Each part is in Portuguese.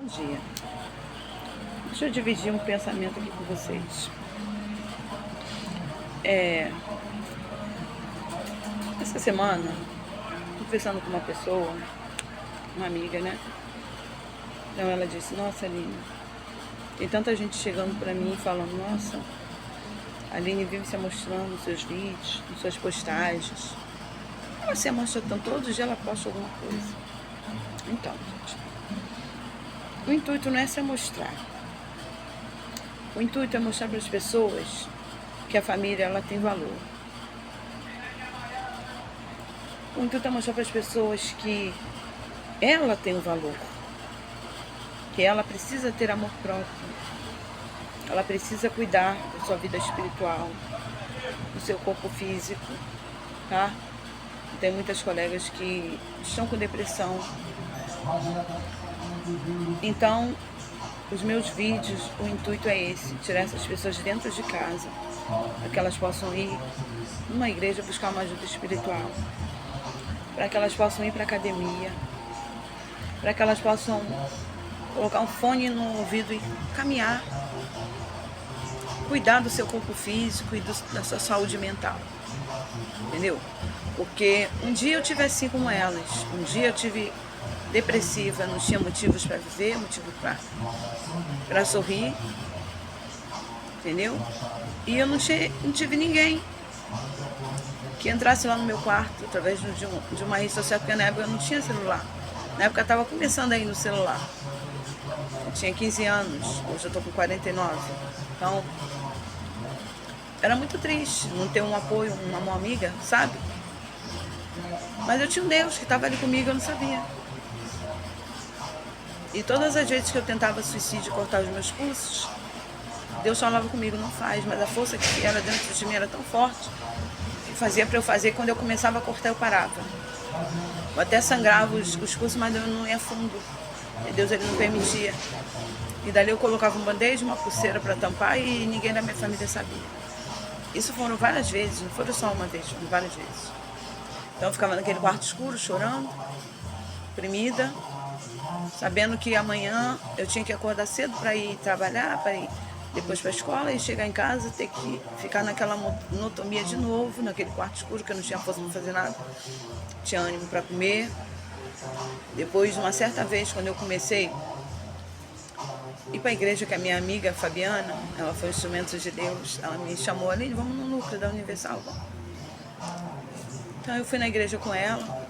Bom dia. Deixa eu dividir um pensamento aqui com vocês. Essa semana, conversando com uma pessoa, uma amiga, né? Então ela disse, nossa, Aline, tem tanta gente chegando pra mim falando, nossa, a Aline vive se mostrando nos seus vídeos, nas suas postagens. Ela se mostra tanto, todo dia ela posta alguma coisa. Então, gente, o intuito não é se mostrar. O intuito é mostrar para as pessoas que a família ela tem valor. O intuito é mostrar para as pessoas que ela tem um valor, que ela precisa ter amor próprio, ela precisa cuidar da sua vida espiritual, do seu corpo físico, tá? Tem muitas colegas que estão com depressão. Então, os meus vídeos, o intuito é esse, tirar essas pessoas de dentro de casa, para que elas possam ir numa igreja buscar uma ajuda espiritual, para que elas possam ir para a academia, para que elas possam colocar um fone no ouvido e caminhar, cuidar do seu corpo físico e da sua saúde mental, entendeu? Porque um dia eu tive assim como elas, um dia eu tive depressiva, não tinha motivos para viver, motivo para sorrir, entendeu? E eu não tive ninguém que entrasse lá no meu quarto através de uma rede social, porque na época eu não tinha celular. Na época eu estava começando aí no celular. Eu tinha 15 anos, hoje eu estou com 49. Então, era muito triste não ter um apoio, uma mão amiga, sabe? Mas eu tinha um Deus que estava ali comigo, eu não sabia. E todas as vezes que eu tentava suicídio e cortar os meus pulsos, Deus falava comigo, não faz, mas a força que era dentro de mim era tão forte que fazia para eu fazer. Quando eu começava a cortar, eu parava. Eu até sangrava os pulsos, mas eu não ia fundo. E Deus ele não permitia. E dali eu colocava um band-aid, uma pulseira para tampar e ninguém da minha família sabia. Isso foram várias vezes, não foram só uma vez, foram várias vezes. Então eu ficava naquele quarto escuro, chorando, oprimida, sabendo que amanhã eu tinha que acordar cedo para ir trabalhar, para ir depois para a escola e chegar em casa, ter que ficar naquela monotonia de novo, naquele quarto escuro, que eu não tinha força para fazer nada, tinha ânimo para comer. Depois, uma certa vez, quando eu comecei a ir para a igreja, que a minha amiga Fabiana, ela foi instrumento de Deus, ela me chamou ali, vamos no núcleo da Universal. Então eu fui na igreja com ela,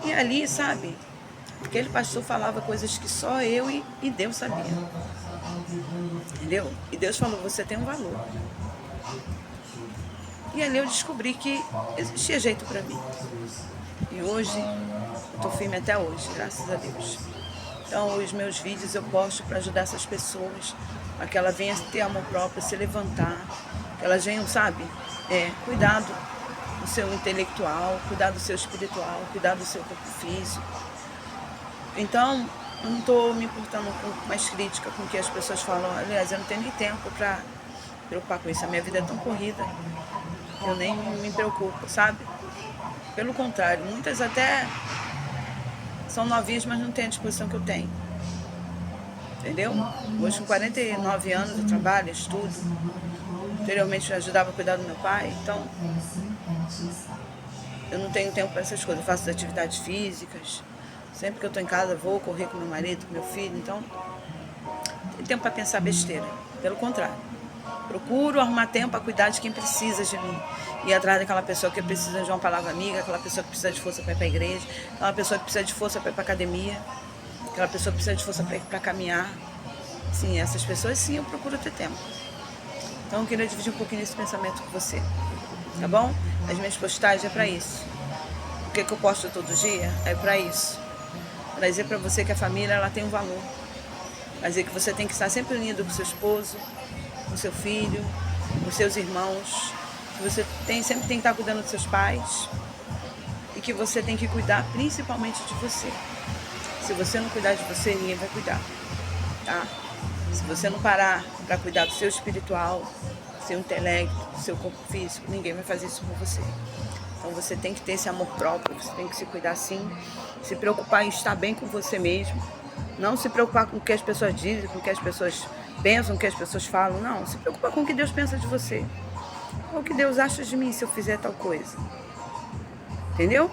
e ali, sabe, aquele pastor falava coisas que só eu e Deus sabia. Entendeu? E Deus falou, você tem um valor. E ali eu descobri que existia jeito para mim. E hoje, eu tô firme até hoje, graças a Deus. Então, os meus vídeos eu posto para ajudar essas pessoas, para que elas venham ter amor próprio, se levantar, que elas venham, sabe, cuidar do seu intelectual, cuidar do seu espiritual, cuidar do seu corpo físico. Então, eu não estou me importando com mais crítica com o que as pessoas falam. Aliás, eu não tenho nem tempo para preocupar com isso. A minha vida é tão corrida, eu nem me preocupo, sabe? Pelo contrário, muitas até são novinhas, mas não têm a disposição que eu tenho. Entendeu? Hoje, com 49 anos, eu trabalho, estudo. Anteriormente, eu ajudava a cuidar do meu pai. Então, eu não tenho tempo para essas coisas. Eu faço atividades físicas. Sempre que eu estou em casa, vou correr com meu marido, com meu filho. Então, não tem tempo para pensar besteira. Pelo contrário. Procuro arrumar tempo para cuidar de quem precisa de mim. Ir atrás daquela pessoa que precisa de uma palavra amiga, aquela pessoa que precisa de força para ir para a igreja, aquela pessoa que precisa de força para ir para a academia, aquela pessoa que precisa de força para caminhar. Sim, essas pessoas sim eu procuro ter tempo. Então eu queria dividir um pouquinho desse pensamento com você. Tá bom? As minhas postagens é para isso. O que eu posto todo dia é para isso. Para dizer para você que a família ela tem um valor. Para dizer que você tem que estar sempre unido com seu esposo, com seu filho, com seus irmãos, que você sempre tem que estar cuidando dos seus pais e que você tem que cuidar principalmente de você. Se você não cuidar de você, ninguém vai cuidar, tá? Se você não parar para cuidar do seu espiritual, do seu intelecto, do seu corpo físico, ninguém vai fazer isso por você. Então você tem que ter esse amor próprio, você tem que se cuidar sim, se preocupar em estar bem com você mesmo, Não se preocupar com o que as pessoas dizem, com o que as pessoas pensam, o que as pessoas falam. Não, se preocupar com o que Deus pensa de você. Ou o que Deus acha de mim se eu fizer tal coisa. Entendeu?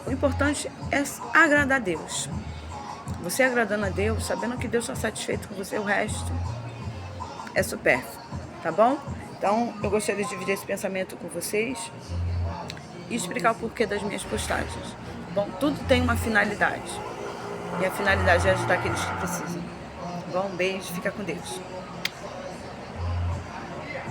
O importante é agradar a Deus. Você agradando a Deus, sabendo que Deus está satisfeito com você, o resto é supérfluo. Tá bom? Então, eu gostaria de dividir esse pensamento com vocês e explicar o porquê das minhas postagens. Bom, tudo tem uma finalidade. E a finalidade é ajudar aqueles que precisam. Bom, um beijo, fica com Deus.